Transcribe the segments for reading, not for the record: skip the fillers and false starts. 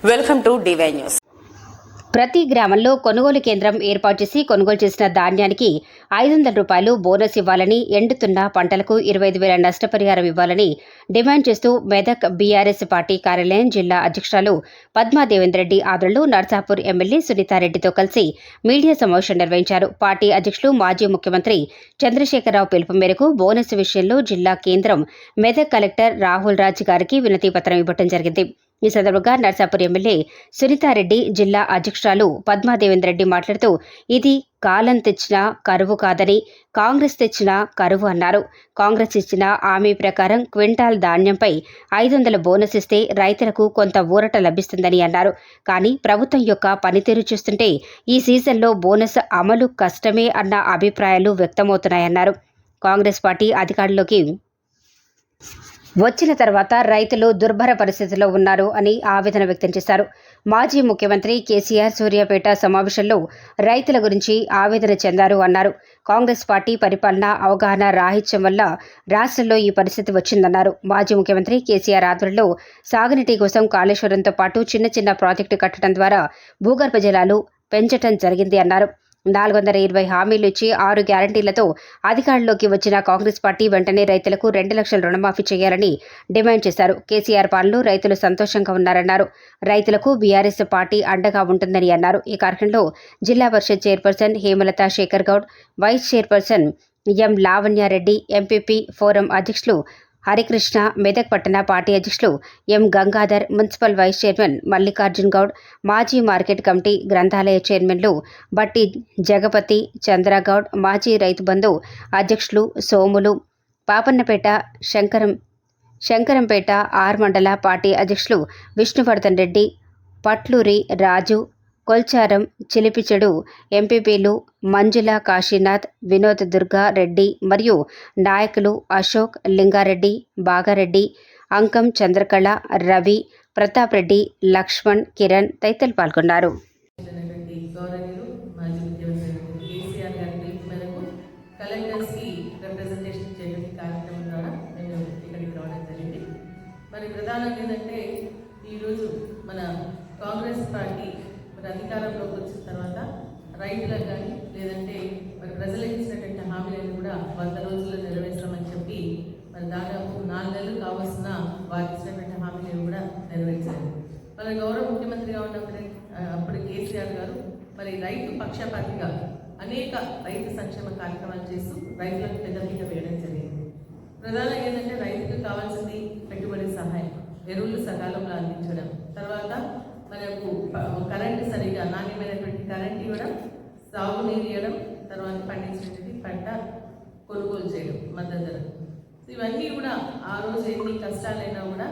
Welcome to DY news. ప్రతి గ్రామంలో కొనుగోలు కేంద్రం ఏర్పాటు చేసి కొనుగోలు చేసిన ధాన్యానికి 500 రూపాయలు బోనస్ ఇవ్వాలని, ఎండుతున్న పంటలకు 25,000 నష్టపరిహారం ఇవ్వాలని డిమాండ్ చేస్తూ మెదక్ బీఆర్ఎస్ పార్టీ కార్యాలయం జిల్లా అధ్యక్షురాలు పద్మా దేవేందర్ రెడ్డి ఆధ్వర్యంలో నర్సాపూర్ ఎమ్మెల్యే సునీతారెడ్డితో కలిసి మీడియా సమావేశం నిర్వహించారు. పార్టీ అధ్యక్షులు మాజీ ముఖ్యమంత్రి చంద్రశేఖరరావు పిలుపు మేరకు బోనస్ విషయంలో జిల్లా కేంద్రం మెదక్ కలెక్టర్ రాహుల్ రాజ్ గారికి వినతి పత్రం ఇవ్వడం జరిగింది. ఈ సందర్భంగా నర్సాపూర్ ఎమ్మెల్యే సునీతారెడ్డి, జిల్లా అధ్యక్షురాలు పద్మా దేవేందర్ రెడ్డి మాట్లాడుతూ ఇది కాలం తెచ్చిన కరువు కాదని, కాంగ్రెస్ తెచ్చిన కరువు అన్నారు. కాంగ్రెస్ ఇచ్చిన హామీ ప్రకారం క్వింటాల్ ధాన్యంపై 500 బోనస్ ఇస్తే రైతులకు కొంత ఊరట లభిస్తుందని అన్నారు. కానీ ప్రభుత్వం యొక్క పనితీరు చూస్తుంటే ఈ సీజన్లో బోనస్ అమలు కష్టమే అన్న అభిప్రాయాలు వ్యక్తమవుతున్నాయన్నారు. కాంగ్రెస్ పార్టీ అధికారంలోకి వచ్చిన తర్వాత రైతులు దుర్భర పరిస్థితిలో ఉన్నారు అని ఆవేదన వ్యక్తం చేశారు. మాజీ ముఖ్యమంత్రి కేసీఆర్ సూర్యాపేట సమావేశంలో రైతుల గురించి ఆవేదన చెందారు అన్నారు. కాంగ్రెస్ పార్టీ పరిపాలన అవగాహన రాహిత్యం వల్ల రాష్ట్రంలో ఈ పరిస్థితి వచ్చిందన్నారు. మాజీ ముఖ్యమంత్రి కేసీఆర్ ఆధ్వర్యంలో సాగునీటి కోసం కాళేశ్వరంతో పాటు చిన్న చిన్న ప్రాజెక్టు కట్టడం ద్వారా భూగర్భ జలాలు పెంచడం జరిగింది అన్నారు. 420 హామీలు ఇచ్చి 6 గ్యారంటీలతో అధికారంలోకి వచ్చిన కాంగ్రెస్ పార్టీ వెంటనే రైతులకు 2 లక్షల రుణమాఫీ చేయాలని డిమాండ్ చేశారు. కేసీఆర్ పాలనలో రైతులు సంతోషంగా ఉన్నారన్నారు. రైతులకు బీఆర్ఎస్ పార్టీ అండగా ఉంటుందని అన్నారు. ఈ కార్యక్రమంలో Zilla Parishad chairperson Hemalatha Shekar Goud, vice chairperson M Lavanya Reddy, MPP forum అధ్యక్షులు హరికృష్ణ, మెదక్ పట్టణ పార్టీ అధ్యక్షులు M Gangadhar, municipal vice chairman Mallikarjun Goud, మాజీ మార్కెట్ కమిటీ గ్రంథాలయ చైర్మన్లు బట్టి జగపతి, చంద్రగౌడ్, మాజీ రైతు బంధు అధ్యక్షులు సోములు, పాపన్నపేట శంకరంపేట ఆర్ మండల పార్టీ అధ్యక్షులు విష్ణువర్ధన్ రెడ్డి, పట్లూరి రాజు, కొల్చారం, చిలిపిచెడు ఎంపీపీలు మంజుల కాశీనాథ్, వినోద్ దుర్గా రెడ్డి మరియు నాయకులు అశోక్, లింగారెడ్డి, బాగారెడ్డి, అంకం చంద్రకళ, రవి, ప్రతాప్ రెడ్డి, లక్ష్మణ్, కిరణ్ తదితరులు పాల్గొన్నారు. కాంగ్రెస్ పార్టీ అధికారంలోకి వచ్చిన తర్వాత రైతులకు కానీ లేదంటే ప్రజలకు ఇచ్చినటువంటి హామీలను కూడా 100 రోజుల్లో నెరవేర్చమని చెప్పి దాదాపు 4 నెలలు కావాల్సిన వారికి ఇచ్చినటువంటి హామీలను కూడా నెరవేర్చారు. గౌరవ ముఖ్యమంత్రిగా ఉన్నప్పుడే అప్పుడు కేసీఆర్ గారు రైతు పక్షపాతిగా అనేక రైతు సంక్షేమ కార్యక్రమాలు చేస్తూ రైతులకు పెద్దపీట వేయడం జరిగింది. ప్రధానంగా ఏంటంటే రైతుకు కావాల్సింది పెట్టుబడి సహాయం, ఎరువులు సకాలంలో అందించడం, తర్వాత మనకు కరెంటు సరిగా నాణ్యమైనటువంటి కరెంట్ ఇవ్వడం, సాగునీరు ఇవ్వడం, తర్వాత పండించినటువంటి పంట కొనుగోలు చేయడం మద్దతు ధర. ఇవన్నీ కూడా ఆ రోజు ఎన్ని కష్టాలైనా కూడా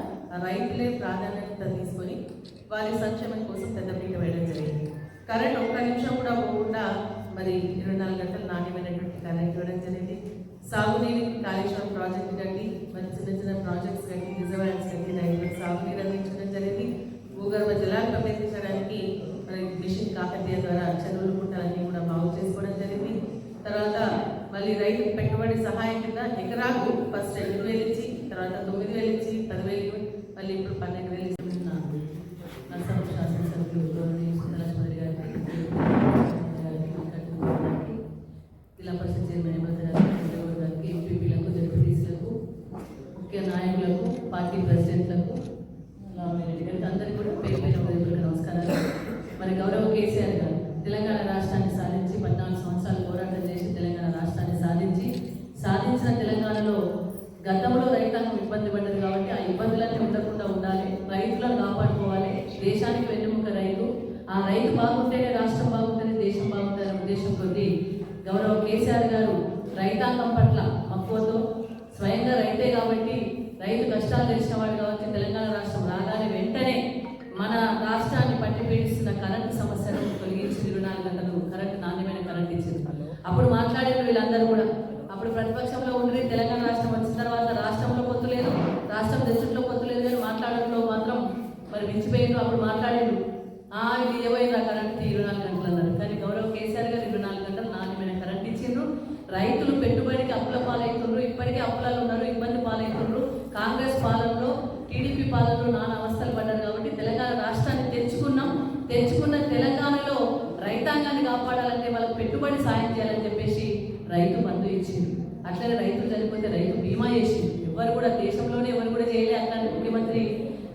రైతులే ప్రాధాన్యత తీసుకొని వారి సంక్షేమం కోసం పెద్దపీట వేయడం జరిగింది. కరెంట్ ఒక్క నిమిషం కూడా పోకుండా 24 గంటలు నాణ్యమైనటువంటి కరెంట్ ఇవ్వడం జరిగింది. సాగునీరు కాళేశ్వరం ప్రాజెక్టు కట్టి చిన్న చిన్న ప్రాజెక్ట్స్ కట్టి రిజర్వాయర్స్ కట్టి రైతులకు సాగునీరు అందించడం జరిగింది. భూగర్భ జలాలు పెంచడానికి మిషన్ కాకతీయ ద్వారా చెరువులు పుట్టాలన్నీ కూడా బాగు చేసుకోవడం జరిగింది. తర్వాత రైతు పెట్టుబడి సహాయం కింద ఎకరాకు ఫస్ట్ 8,000 ఇచ్చి, తర్వాత 9,000 ఇచ్చి, 10,000, ఇప్పుడు 12,000 ఇస్తున్నాను. నర్సాపూర్ శాసనసభ్యులు లక్ష్మణ్ గారికి, జిల్లా పరిషత్ చైర్మన్ గారికి, ఎంపీపీలకు, జడ్పీటీసీలకు, ముఖ్య నాయకులకు, పార్టీ ప్రెసిడెంట్లకు, అందరికీ కూడా పేరు నమస్కారాలు. గౌరవ కేసీఆర్ గారు తెలంగాణ రాష్ట్రాన్ని సాధించి 14 సంవత్సరాలు పోరాటం చేసి తెలంగాణ రాష్ట్రాన్ని సాధించిన తెలంగాణలో గతంలో రైతాంగం ఇబ్బంది పడ్డది కాబట్టి ఆ ఇబ్బందులన్నీ ఉండకుండా ఉండాలి, రైతులను కాపాడుకోవాలి. దేశానికి వెన్నెముక రైతు, ఆ రైతు బాగుంటేనే రాష్ట్రం బాగుంటుంది, దేశం బాగుంటుందనే ఉద్దేశం కొద్దీ గౌరవ కేసీఆర్ గారు రైతాంగం పట్ల మక్కువతో, స్వయంగా రైతే కాబట్టి రైతు కష్టాలు తెలిసిన వాడు కాబట్టి తెలంగాణ రాష్ట్రం రాగానే వెంటనే మన రాష్ట్రాన్ని పట్టి పీడిస్తున్న కరెంటు సమస్యను తొలగించి 24 గంటలు కరెంటు నాణ్యమైన కరెంట్ ఇచ్చింది. అప్పుడు మాట్లాడారు వీళ్ళందరూ కూడా. అప్పుడు ప్రతిపక్షంలో ఉండి తెలంగాణ రాష్ట్రం వచ్చిన తర్వాత రాష్ట్రంలో పొత్తు లేదు, రాష్ట్రం దేశంలో పొత్తు లేదు అని మాట్లాడడంలో మాత్రం మించిపోయిండు. అప్పుడు మాట్లాడారు ఇది ఏమైనా కరెంట్ 24 గంటలు అన్నారు. కానీ గౌరవ కేసీఆర్ గారు 24 గంటలు నాణ్యమైన కరెంట్ ఇచ్చిండ్రు. రైతులు పెట్టుబడికి అప్పుల పాలవుతుండ్రు, ఇప్పటికే అప్పులలో ఉన్నారు, ఇబ్బంది పాలవుతుండ్రు. కాంగ్రెస్ పాలనలో, టీడీపీ పాలనలో నానా అవస్థలు పడ్డారు కాబట్టి తెలంగాణ రాష్ట్రాన్ని కూడా దేశంలోనే ఎవరు కూడా చేయలే అట్లాంటి ముఖ్యమంత్రి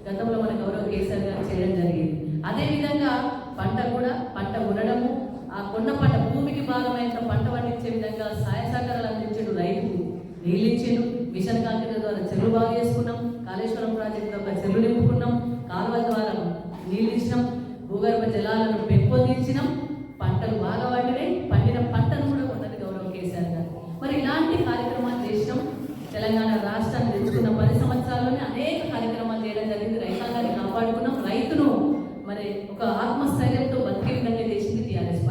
గతంలో మన గౌరవ కేసీఆర్ గారు చేయడం జరిగింది. అదేవిధంగా పంట ఉండడము, ఆ కొన్న పంట భూమికి భాగమైన పంట పండించే విధంగా సహాయ సహకారాలు అందించాడు, రైతుకు నీళ్ళు ఇచ్చాడు, మిషన్ కాంక్రీట్ ద్వారా చెరువు బాగు చేసుకున్నాం, కాళేశ్వరం ప్రాజెక్టు ఒక చెరువు నింపుకున్నాం, కాలువల ద్వారా నీళ్ళు ఇచ్చినాం, భూగర్భ జలాలను పెంపొందించినాం, పంటలు బాగా పండినాయి, పండిన పంటను కూడా ఉన్నది గౌరవ కేసీఆర్ గారు. మరి ఇలాంటి కార్యక్రమాలు చేసినాం. తెలంగాణ రాష్ట్రాన్ని తెచ్చుకున్న 10 సంవత్సరాల్లోనే అనేక కార్యక్రమాలు చేయడం జరిగింది. రైతాంగాన్ని కాపాడుకున్నాం, రైతును మరి ఒక ఆత్మస్థైర్యంతో బతికే విధంగా చేసింది బీఆర్ఎస్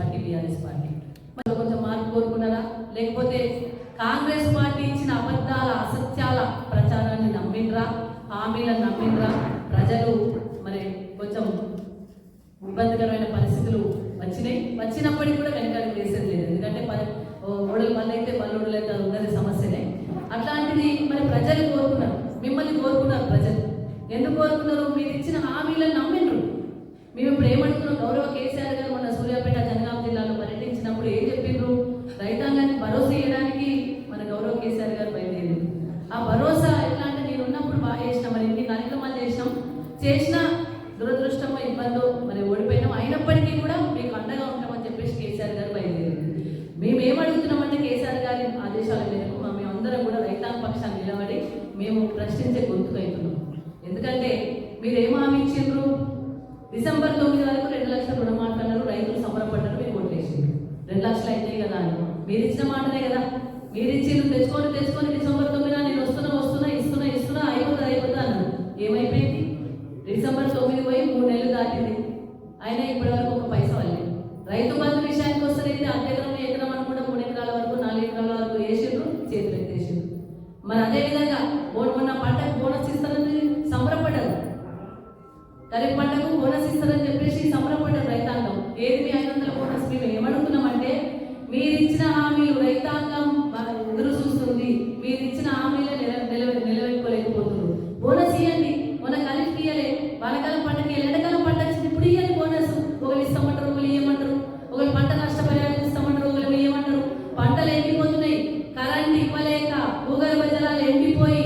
పార్టీ. మరి కొంచెం మార్పు కోరుకున్నారా, లేకపోతే కాంగ్రెస్ పార్టీ ఇచ్చిన అబద్ధాల అసత్యాల ప్రచారాన్ని నమ్మిండ్రా, హామీలను నమ్మిండ్రా? ప్రజలు మరి కొంచెం ఇబ్బందికరమైన పరిస్థితులు వచ్చినప్పటికీ కూడా వెనకాడికి వేసేది లేదు. ఎందుకంటే ఓడలు మళ్ళైతే పల్లెడలైతే అది ఉన్నది సమస్యనే. అట్లాంటిది మరి ప్రజలు కోరుకున్నారు, మిమ్మల్ని కోరుకున్నారు ప్రజలు. ఎందుకు కోరుకున్నారు? మీరు ఇచ్చిన హామీలను నమ్మిండ్రు. మేము ఇప్పుడు ఏమంటున్నాం, గౌరవ కేసీఆర్ గారు మొన్న సూర్యాపేట జనగాం జిల్లాలో పర్యటించినప్పుడు ఏం చెప్పిండ్రు? రైతాంగాన్ని భరోసా ఇవ్వడానికి మన గౌరవ కేసీఆర్ గారు బయలుదేరింది. ఆ భరోసా ఎట్లా అంటే, నేను ఉన్నప్పుడు బాగా చేసినాం, మరి ఎన్ని కార్యక్రమాలు చేసిన దురదృష్టమో ఇబ్బందో మరి ఓడిపోయినాం, అయినప్పటికీ కూడా మీకు అండగా ఉంటామని చెప్పేసి కేసీఆర్ గారు బయలుదేరింది. మేము ఏమడుగుతున్నామంటే, కేసీఆర్ గారి ఆదేశాల మేరకు మేమందరం కూడా రైతాంగ పక్షాన్ని నిలబడి మేము ప్రశ్నించే గొంతుకు అవుతున్నాం. ఎందుకంటే మీరు ఏం హామీ ఇచ్చిండ్రు? డిసెంబర్ 9 వరకు 2 లక్షల రుణమాఫీ అన్నారు, రైతులు సంబరపడ్డారు, మీరు ఓట్లేసిండ్రు. 2 లక్షలు అయినాయి కదా అని మీరు ఇచ్చిన మాటనే కదా. మీరు ఇచ్చిండ్రు, తెచ్చుకొని డిసెంబర్ 9 నేను ఇస్తున్నా అయిపోతా అన్నారు. ఏమైపోయింది? డిసెంబర్ 9 పోయి 3 నెలలు దాటింది, అయినా ఇప్పటి వరకు ఒక పైసా వాళ్ళేది. రైతు బంధు విషయానికి వస్తేనైతే ఎకరం అనుకుంటే 3 ఎకరాల వరకు 4 ఎకరాల వరకు వేసిండ్రు, చేతులు ఎత్తేసిండ్రు. మరి అదేవిధంగా మొన్న పంటకు బోనస్ ఇస్తారని సంబరపడ్డారు, ఖరీఫ్ పంటకు బోనస్ ఇస్తారని చెప్పేసి సంబరపడ్డారు రైతాంగం. ఏది మీ 500 బోనస్? మేము ఏమడుగుతున్నామంటే, మీరు ఇచ్చిన హామీలు రైతాంగం ఎదురు చూస్తుంది, మీరు ఇచ్చిన హామీలు నిలబెట్టుకోలేకపోతున్నారు. బోనస్ ఇవ్వండి. మొన్న ఖరీఫ్ ఇయ్యలే, వానకాలం పంటకి ఎండాకాలం పంట వచ్చింది, ఇప్పుడు ఇవ్వాలి బోనస్. ఒకరు ఇస్తామంటారు, ఒకరు ఇవ్వమంటారు, ఒకరు పంట నష్టపరిహారం ఇస్తామంటారు, ఒకరు ఇవ్వమంటారు. పంటలు ఎండిపోతున్నాయి, కరెంట్ ఇవ్వలేక, భూగర్భ జలాలు ఎండిపోయి,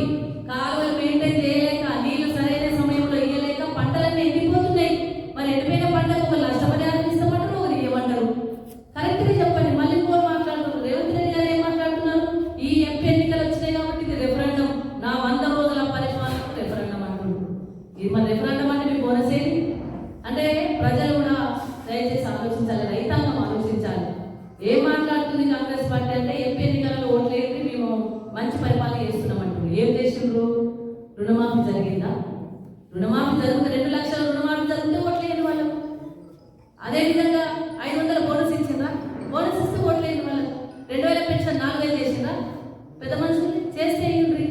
కాలువలు మెయింటైన్ చేయలేక, నీళ్లు సరైన సమయంలో ఇవ్వలేక పంటలన్నీ ఎండిపోతున్నాయి. మరి ఎండిపోయిన పంటకు ఒకరు నష్టపరిహారం ఇస్తామంటారు, ఒకరు ఇవ్వమంటారు. కరెక్ట్గా చెప్పండి. మళ్ళీ ఇంకోరు మాట్లాడుతున్నారు. రేవంత్ రెడ్డి గారు ఏం మాట్లాడుతున్నారు? ఈ ఎంపీ ఎన్నికలు వచ్చినాయి కాబట్టి ఇది రెఫరెండం, నా 100 రోజుల పరిపాలనకు రెఫరెండం అంటున్నారు. ఇది మన రెఫరెండం అంటే మీ బోనస్ ఏది అంటే? ప్రజలు కూడా దయచేసి ఆలోచించాలి, రైతాంగం ఆలోచించాలి. ఏం మాట్లాడుతుంది కాంగ్రెస్ పార్టీ అంటే, ఎంపీ ఎన్నికలలో ఓట్లేసి మేము మంచి పరిపాలన చేస్తున్నాం అంటున్నారు. ఏం చేసిండ్రు? రుణమాఫీ జరిగిందా? రుణమాఫీ జరిగితే 2 లక్షల రుణమాఫీ జరిగితే ఓట్లేని వాళ్ళు. అదేవిధంగా 500 బోనస్ ఇచ్చిందా? బోనస్ ఇస్తే ఓట్లేని వాళ్ళు. 2000 పెన్షన్ 4000 చేసిందా? పెద్ద మనుషులు చేస్తే ఏంటి?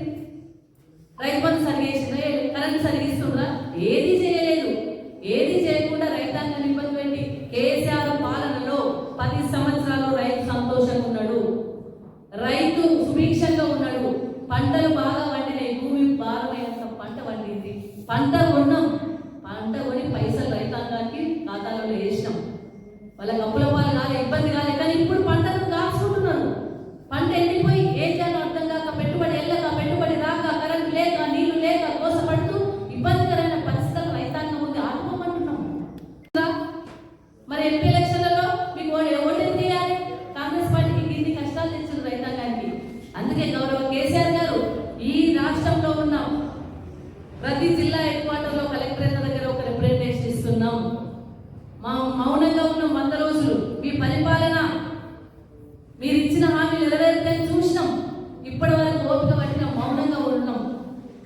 రైతు బంధు సరిగా చేసిందా? కరెంట్ సరిగా ఇస్తుందా? ఏది చేయలేదు. ఏది చేయకుండా రైతాంగాన్ని ఇబ్బంది పెట్టి కేసీఆర్ పాలనలో 10 సంవత్సరాలు రైతు సంతోషంగా ఉన్నాడు, రైతు సుభిక్షంగా ఉన్నాడు, పంటలు బాగా పండినాయి, భూమి భారమైనంత పంట పండింది, పంట కొని పైసలు రైతాంగానికి ఖాతాలో వేసినాం. వాళ్ళకి అప్పుల పాలు కాలే, ఇబ్బంది కాలే. కానీ ఇప్పుడు పంటను కాచుకుంటున్నారు. పంట ఎండిపోయి ఏం చేయాలో అర్థం కాక, పెట్టుబడి వెళ్ళక, పెట్టుబడి రాక, కరెంట్ లేక, నీళ్లు లేక కోసపడుతూ ఇబ్బందికరమైన పరిస్థితులు రైతాంగం ఉంది. ఆదుకోమంటున్నాం. మరి ఎంపీ ఎలక్షన్లలో మీకు ఓటు తీయాలి. కాంగ్రెస్ పార్టీకి ఇన్ని కష్టాలు తెచ్చిన రైతాంగానికి. అందుకే గౌరవ కేసీఆర్ గారు ఈ రాష్ట్రంలో ఉన్న ప్రతి జిల్లా హెడ్ క్వార్టర్లో కలెక్టరేట్ దగ్గర ఒక రిప్రజెంటేషన్ ఇస్తున్నాం. మౌనంగా ఉన్న 100 రోజులు మీ పరిపాలన, మీరు ఇచ్చిన హామీలు నెరవేరుతాయని చూసినాం. ఇప్పటి వరకు ఓపిక పట్టిన మౌనంగా ఉన్నాం.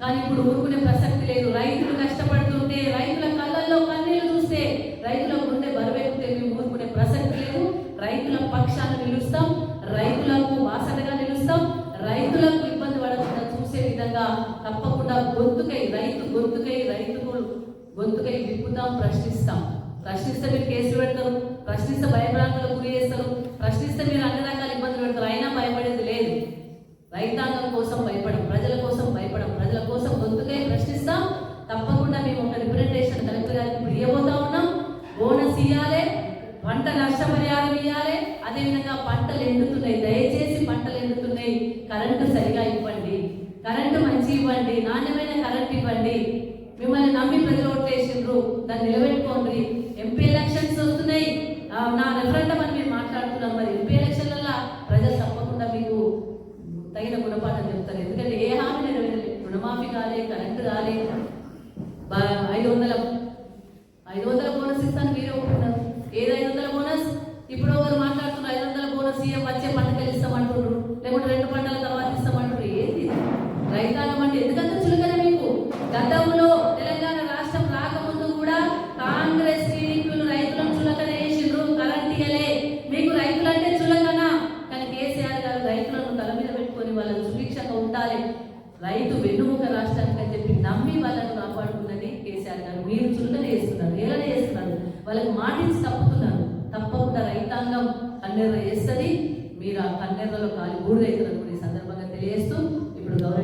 కానీ ఇప్పుడు ఊరుకునే ప్రసక్తి లేదు. రైతులు కష్టపడుతుంటే, రైతుల కళ్ళల్లో కన్నీళ్లు చూస్తే, రైతుల గుండె బరువెక్కితే మేము ఊరుకునే ప్రసక్తి లేదు. రైతుల పక్షాన్ని నిలుస్తాం, రైతులకు బాసటగా నిలుస్తాం, రైతులకు ఇబ్బంది పడకుండా చూసే విధంగా తప్పకుండా గొంతుకై విప్పుతాం, ప్రశ్నిస్తే మీరు కేసులు పెడతారు, ప్రశ్నిస్తే భయభ్రాంతులకు గురి చేస్తారు, ప్రశ్నిస్తే మీరు అన్ని రకాల ఇబ్బందులు పెడతారు. అయినా భయపడేది లేదు. రైతాంగం కోసం భయపడం, ప్రజల కోసం భయపడం, ప్రజల కోసం గొంతుకై ప్రశ్నిస్తాం. తప్పకుండా మేము ఒక రిప్రజెంటేషన్ కలెక్టర్ గారికి ఇప్పుడు ఇవ్వబోతా ఉన్నాం. బోనస్ ఇవ్వాలి, పంట నష్టపరిహారం ఇవ్వాలి. అదేవిధంగా పంటలు ఎండుతున్నాయి, దయచేసి పంటలు ఎండుతున్నాయి, కరెంటు సరిగా ఇవ్వండి, కరెంటు మంచి ఇవ్వండి. నాణ్యమైన కరెంట్ ఇవ్వండి. మిమ్మల్ని నమ్మి ప్రజలు ఓట్లేసిండ్రు, దాన్ని నిలబెట్టుకోండి. ఎంపీ ఎలక్షన్స్ వస్తున్నాయి, నా రెఫరెండం అని మీరు మాట్లాడుతున్నారు. మరి ఎంపీ ఎలక్షన్లలో ప్రజలు తప్పకుండా మీకు తగిన గుణపాఠం చెప్తారు. ఎందుకంటే ఏ హామీ నెరవేరలేదు. రుణమాఫీ కాలే, కరెంటు కాలే, 500 బోనస్ ఇస్తాను మీరు ఒప్పుకున్నారు. ఏది 500 బోనస్? ఇప్పుడు ఒకరు మాట్లాడుతున్నారు 500 బోనస్ సీఎం వచ్చే పంటలు ఇస్తామంటున్నారు, లేకుంటే 2 పంటల తర్వాత ఇస్తామంటున్నారు. ఏంది రైతాంగం అంటే? ఎందుకంత చులకన మీకు? గతంలో తెలంగాణ రాష్ట్రం రాకముందు కూడా కాంగ్రెస్ టీడీపీలు రైతులను చులకన చేసిండ్రు, కరెంట్ ఇయ్యలే. మీకు రైతులంటే చులకన. కానీ కేసీఆర్ గారు రైతులను తల మీద పెట్టుకొని వాళ్ళని సుభిక్షంగా ఉండాలి, రైతు వెన్నుముక రాష్ట్రానికి అని చెప్పి నమ్మి వాళ్ళని కాపాడుతున్నది కేసీఆర్ గారు. మీరు చులకన చేస్తున్నారు, ఏలన చేస్తున్నారు, వాళ్ళకి మాటించి తప్పుతున్నారు. తప్పకుండా రైతాంగం కన్నెర్ర చేస్తుంది. మీరు ఆ కన్నెర్రలో కాలి బూడిదైతున్నారు. ఈ సందర్భంగా తెలియజేస్తూ ఇప్పుడు గౌరవ